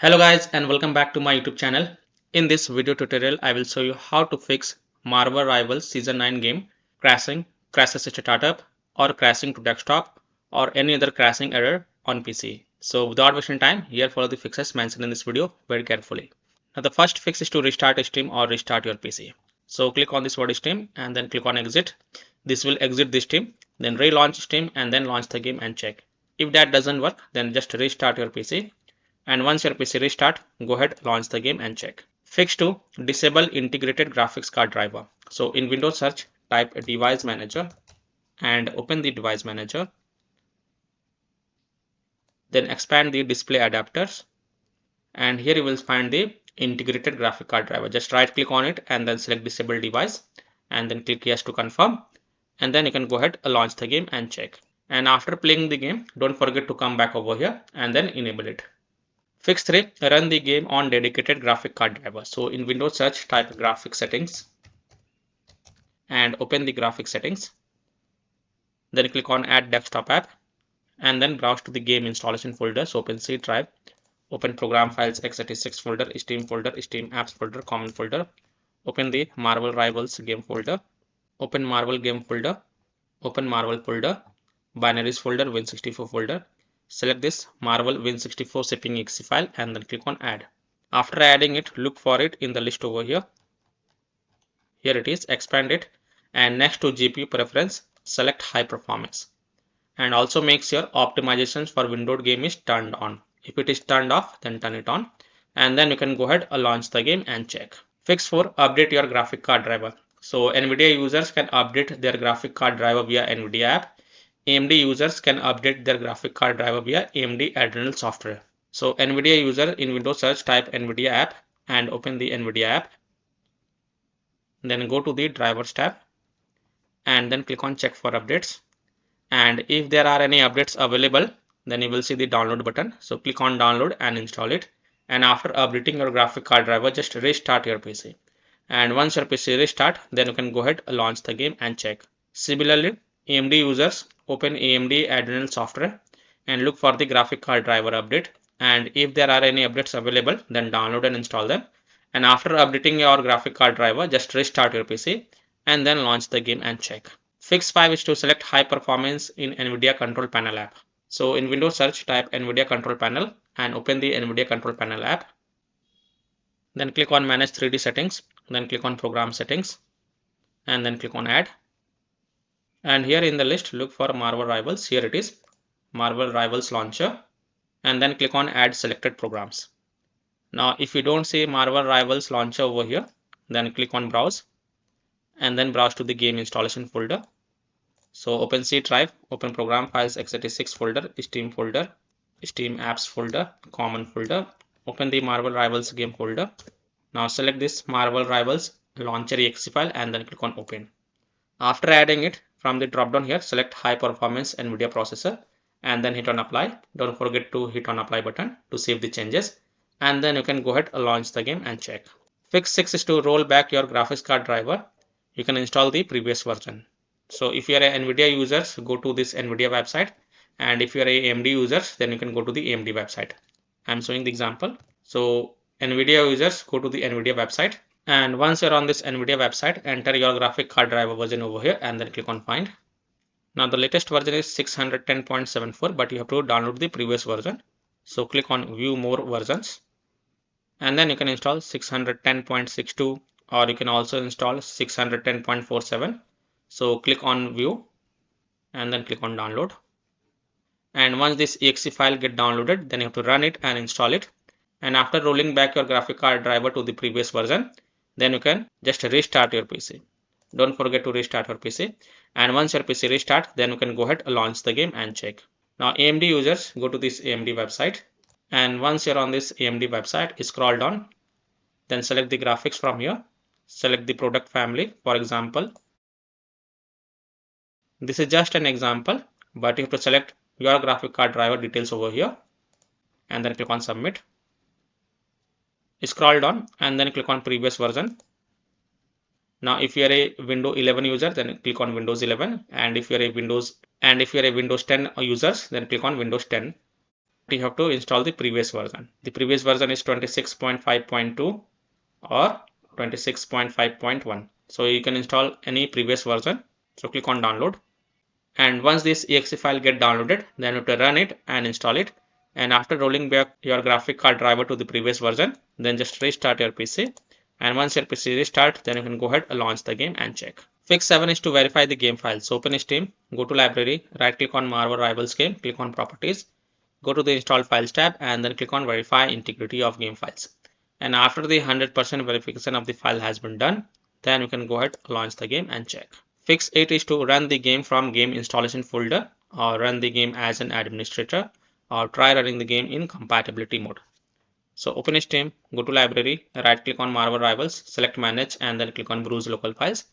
Hello guys and welcome back to my YouTube channel. In this video tutorial I will show you how to fix Marvel Rivals Season 9 game crashes to startup or crashing to desktop or any other crashing error on PC. So without wasting time, here follow the fixes mentioned in this video very carefully. Now the first fix is to restart Steam or restart your PC. So click on this word Steam and then click on exit. This will exit the Steam, then relaunch Steam and then launch the game and check. If that doesn't work, then just restart your PC. And once your PC restart, go ahead, launch the game and check. Fix 2. Disable integrated graphics card driver. So in Windows search, type device manager and open the device manager. Then expand the display adapters. And here you will find the integrated graphic card driver. Just right click on it and then select disable device and then click yes to confirm. And then you can go ahead, launch the game and check. And after playing the game, don't forget to come back over here and then enable it. Fix 3. Run the game on dedicated graphic card driver. So in Windows search, type graphic settings and open the graphic settings. Then click on add desktop app and then browse to the game installation folder. So open C drive, open program files x86 folder, Steam apps folder, common folder. Open the Marvel Rivals game folder, open Marvel game folder, open Marvel folder, binaries folder, Win64 folder. Select this Marvel Win64 shipping exe file and then click on add. After adding it, look for it in the list over here. Here it is, expand it and next to GPU preference, select high performance. And also make sure optimizations for windowed game is turned on. If it is turned off, then turn it on. And then you can go ahead and launch the game and check. Fix 4. Update your graphic card driver. So NVIDIA users can update their graphic card driver via NVIDIA app. AMD users can update their graphic card driver via AMD Adrenal software. So NVIDIA user in Windows search type NVIDIA app and open the NVIDIA app. Then go to the drivers tab and then click on check for updates. And if there are any updates available, then you will see the download button. So click on download and install it. And after updating your graphic card driver, just restart your PC. And once your PC restart, then you can go ahead and launch the game and check. Similarly, AMD users open AMD Adrenal software and look for the graphic card driver update. And if there are any updates available, then download and install them. And after updating your graphic card driver, just restart your PC and then launch the game and check. Fix 5 is to select high performance in NVIDIA Control Panel app. So in Windows search, type NVIDIA Control Panel and open the NVIDIA Control Panel app. Then click on Manage 3D Settings, then click on Program Settings and then click on Add. And here in the list, look for Marvel Rivals. Here it is, Marvel Rivals Launcher, and then click on Add Selected Programs. Now, if you don't see Marvel Rivals Launcher over here, then click on Browse and then browse to the game installation folder. So open C drive, open program files x86 folder, Steam apps folder, common folder. Open the Marvel Rivals game folder. Now select this Marvel Rivals launcher exe file and then click on open. After adding it, from the drop down here, select high performance NVIDIA processor and then hit on apply. Don't forget to hit on apply button to save the changes. And then you can go ahead and launch the game and check. Fix 6 is to roll back your graphics card driver. You can install the previous version. So if you are an NVIDIA users, go to this NVIDIA website. And if you are a AMD users, then you can go to the AMD website. I'm showing the example. So NVIDIA users, go to the NVIDIA website. And once you're on this NVIDIA website, enter your graphic card driver version over here and then click on find. Now the latest version is 610.74, but you have to download the previous version. So click on view more versions. And then you can install 610.62 or you can also install 610.47. So click on view and then click on download. And once this exe file get downloaded, then you have to run it and install it. And after rolling back your graphic card driver to the previous version, then you can just restart your PC. Don't forget to restart your PC. And once your PC restart, then you can go ahead and launch the game and check. Now AMD users, go to this AMD website. And once you're on this AMD website, scroll down. Then select the graphics from here. Select the product family. For example, this is just an example, but you have to select your graphic card driver details over here. And then click on submit. Scroll down and then click on previous version. Now if you are a Windows 11 user, then click on Windows 11, and if you are a Windows 10 users, then click on Windows 10. you have to install the previous version. The previous version is 26.5.2 or 26.5.1. So you can install any previous version. So click on download. And once this exe file get downloaded, then you have to run it and install it. And after rolling back your graphic card driver to the previous version, then just restart your PC. And once your PC restart, then you can go ahead and launch the game and check. Fix 7 is to verify the game files. So open Steam, go to library, right click on Marvel Rivals game, click on properties, go to the install files tab and then click on verify integrity of game files. And after the 100% verification of the file has been done, then you can go ahead, launch the game and check. Fix 8 is to run the game from game installation folder or run the game as an administrator or try running the game in compatibility mode. So open Steam, go to library, right click on Marvel Rivals, select manage and then click on browse local files.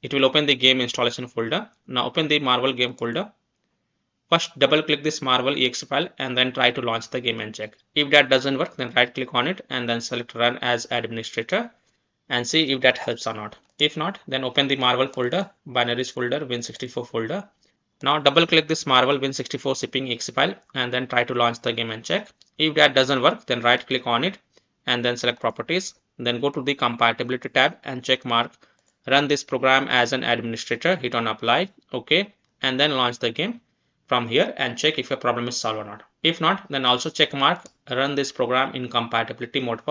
It will open the game installation folder. Now open the Marvel game folder. First double click this Marvel exe file and then try to launch the game and check. If that doesn't work, then right click on it and then select run as administrator and see if that helps or not. If not, then open the Marvel folder, binaries folder, Win64 folder. Now double click this Marvel Win64 shipping exe file and then try to launch the game and check. If that doesn't work, then right click on it and then select properties. Then go to the compatibility tab and check mark run this program as an administrator, hit on apply, OK, and then launch the game from here and check if your problem is solved or not. If not, then also check mark run this program in compatibility mode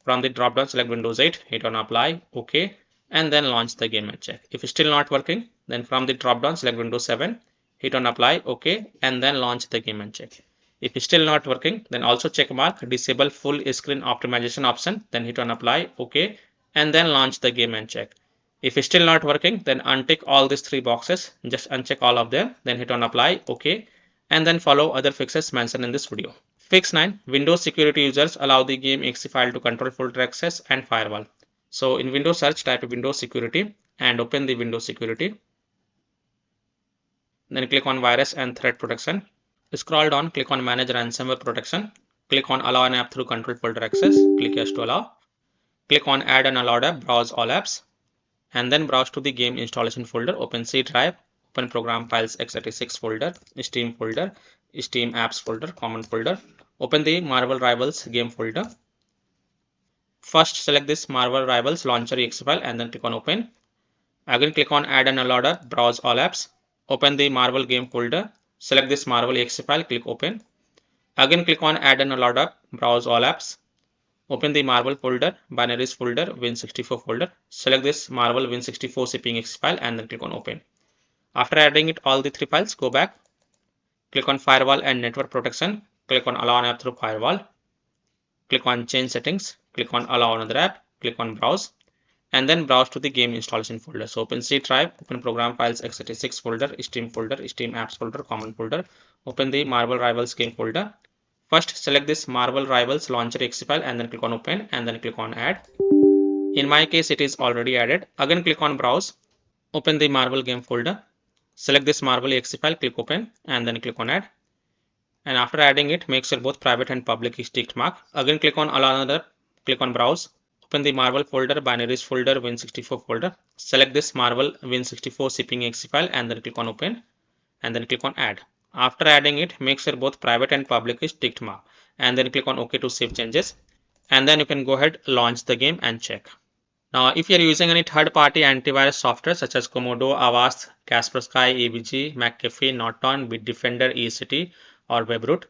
from the drop down select Windows 8, hit on apply, OK, and then launch the game and check. If it's still not working, then from the drop down select Windows 7, hit on apply, OK, and then launch the game and check. If it's still not working, then also check mark disable full screen optimization option, then hit on apply, OK, and then launch the game and check. If it's still not working, then untick all these 3 boxes, just uncheck all of them, then hit on apply, OK, and then follow other fixes mentioned in this video. Fix 9, Windows security users allow the game exe file to control folder access and firewall. So in Windows search, type Windows security and open the Windows security. Then click on virus and threat protection. Scroll down, click on manage ransomware protection. Click on allow an app through control folder access. Click yes to allow. Click on add an allowed app, browse all apps. And then browse to the game installation folder, open C drive, open program files x86 folder, Steam folder, Steam apps folder, common folder, open the Marvel Rivals game folder. First select this Marvel Rivals launcher exe file and then click on open. Again click on add an allowed app, browse all apps, open the Marvel game folder, select this Marvel exe file, click open. Again click on add an allowed app, browse all apps. Open the Marvel folder, binaries folder, Win64 folder. Select this Marvel Win64 shipping exe file and then click on open. After adding it all the 3 files, go back. Click on firewall and network protection. Click on allow an app through firewall. Click on change settings. Click on allow another app. Click on browse. And then browse to the game installation folder. So open C drive, open program files x86 folder, Steam folder, Steam apps folder, common folder. Open the Marvel Rivals game folder. First select this Marvel Rivals launcher exe file and then click on open and then click on add. In my case it is already added. Again click on browse, open the Marvel game folder, select this Marvel exe file, click open and then click on add. And after adding it, make sure both private and public is ticked mark. Again click on allow another, click on browse, open the Marvel folder, binaries folder, Win64 folder, select this Marvel Win64 shipping exe file and then click on open and then click on add. After adding it, make sure both private and public is ticked mark and then click on OK to save changes. And then you can go ahead, launch the game and check. Now, if you are using any third-party antivirus software such as Komodo, Avast, Kaspersky, AVG, McAfee, Norton, Bitdefender, ECT, or WebRoot,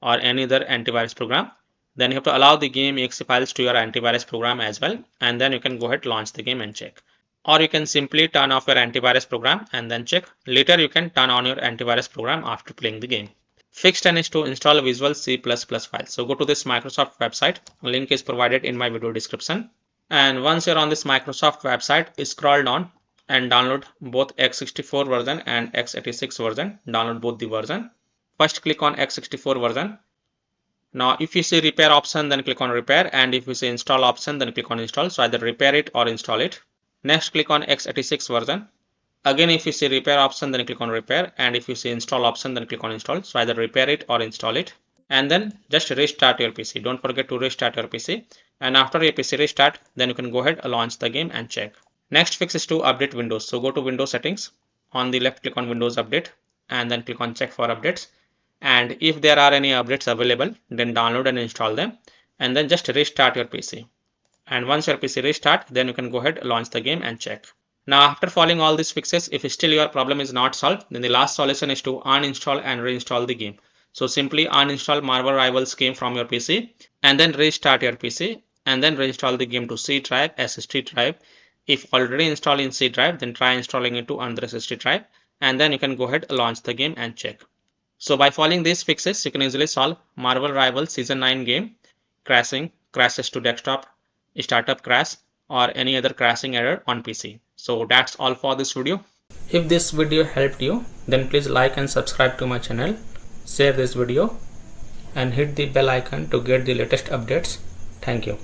or any other antivirus program, then you have to allow the game exe files to your antivirus program as well. And then you can go ahead, launch the game and check. Or you can simply turn off your antivirus program and then check. Later you can turn on your antivirus program after playing the game. Fix 10 is to install Visual C++ file. So go to this Microsoft website. Link is provided in my video description. And once you're on this Microsoft website, scroll down and download both x64 version and x86 version. Download both the version. First click on x64 version. Now if you see repair option, then click on repair, and if you see install option, then click on install. So either repair it or install it. Next click on x86 version. Again if you see repair option, then click on repair, and if you see install option, then click on install. So either repair it or install it, and then just restart your PC. Don't forget to restart your PC, and after your PC restart, then you can go ahead and launch the game and check. Next fix is to update Windows. So go to Windows settings. On the left click on Windows Update and then click on check for updates, and if there are any updates available, then download and install them, and then just restart your PC. And once your PC restart, then you can go ahead, launch the game and check. Now after following all these fixes, if still your problem is not solved, then the last solution is to uninstall and reinstall the game. So simply uninstall Marvel Rivals game from your PC and then restart your PC and then reinstall the game to C drive, SSD drive. If already installed in C drive, then try installing it to another SSD drive, and then you can go ahead, launch the game and check. So by following these fixes, you can easily solve Marvel Rivals Season 9 game, crashing, crashes to desktop, startup crash, or any other crashing error on PC. So that's all for this video. If this video helped you, then please like and subscribe to my channel, share this video, and hit the bell icon to get the latest updates. Thank you.